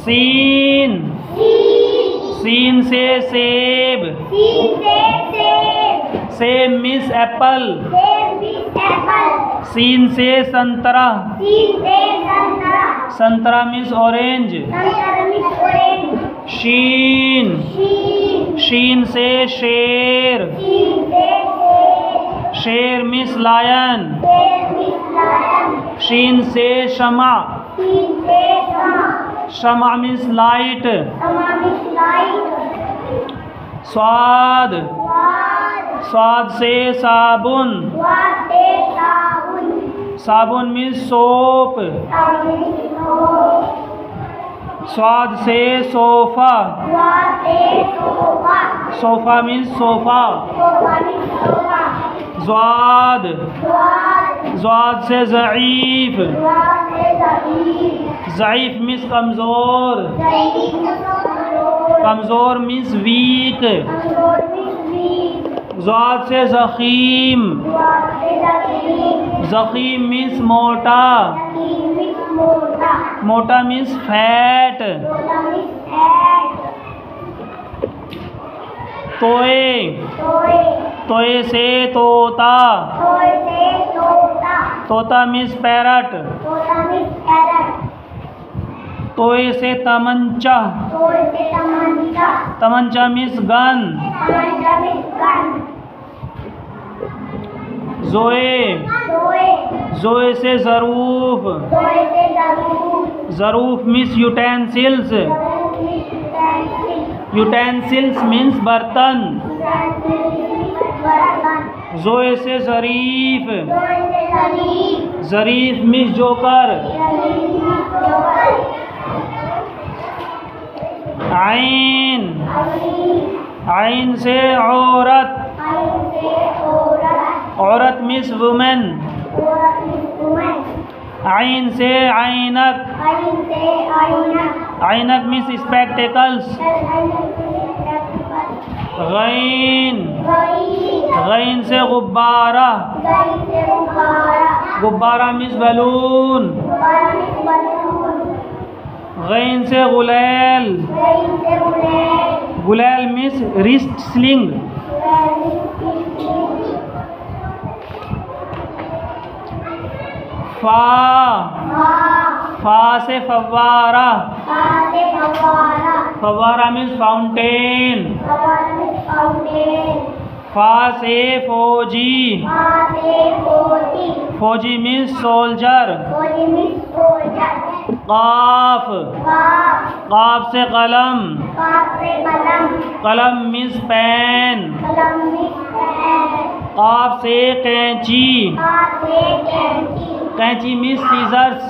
Scene, scene से सेब, सेब मीन्स एप्पल। सीन से संतरा, संतरा मीन्स ऑरेंज। शीन, शीन से शेर, शेर मीन्स लायन। शीन से शमा, शमा मीन्स लाइट। स्वाद, स्वाद से साबुन, साबुन मीन्स सोप। स्वाद से सोफा, सोफा मीन्स सोफा। ज़्वाद, ज़्वाद से ज़ईफ, ज़ईफ मीन्स कमज़ोर, कमज़ोर मीन्स वीक। ज़ाद से ज़ख़ीम, ज़ख़ीम मीन्स मोटा, मोटा मीन्स फैट। तोए, तोए से तोता, तोता मीन्स पैरट। तोए से तमंचा, तमंचा मीन्स गन। ज़ोए, ज़ोए से Zaroof, Zaroof means utensils, utensils means बर्तन। ज़ोए से ज़रीफ, ज़रीफ मीन्स जोकर। आइन, आइन से औरत, औरत मीन्स वुमेन। आइन से आइनक, आइनक मीन्स स्पेक्टेकल्स। गैन, गैन से गुब्बारा, गुब्बारा मीन्स बलून। गैन से गुलैल, गुलैल मीन्स रिस्ट स्लिंग। फा, फा से फव्वारा, फव्वारा मीन्स फाउंटेन। फा से फौजी, फौजी मीन्स सोल्जर। काफ, काफ से कलम, कलम मीन्स पेन। काफ से कैंची, कैंची मीन्स सीजर्स।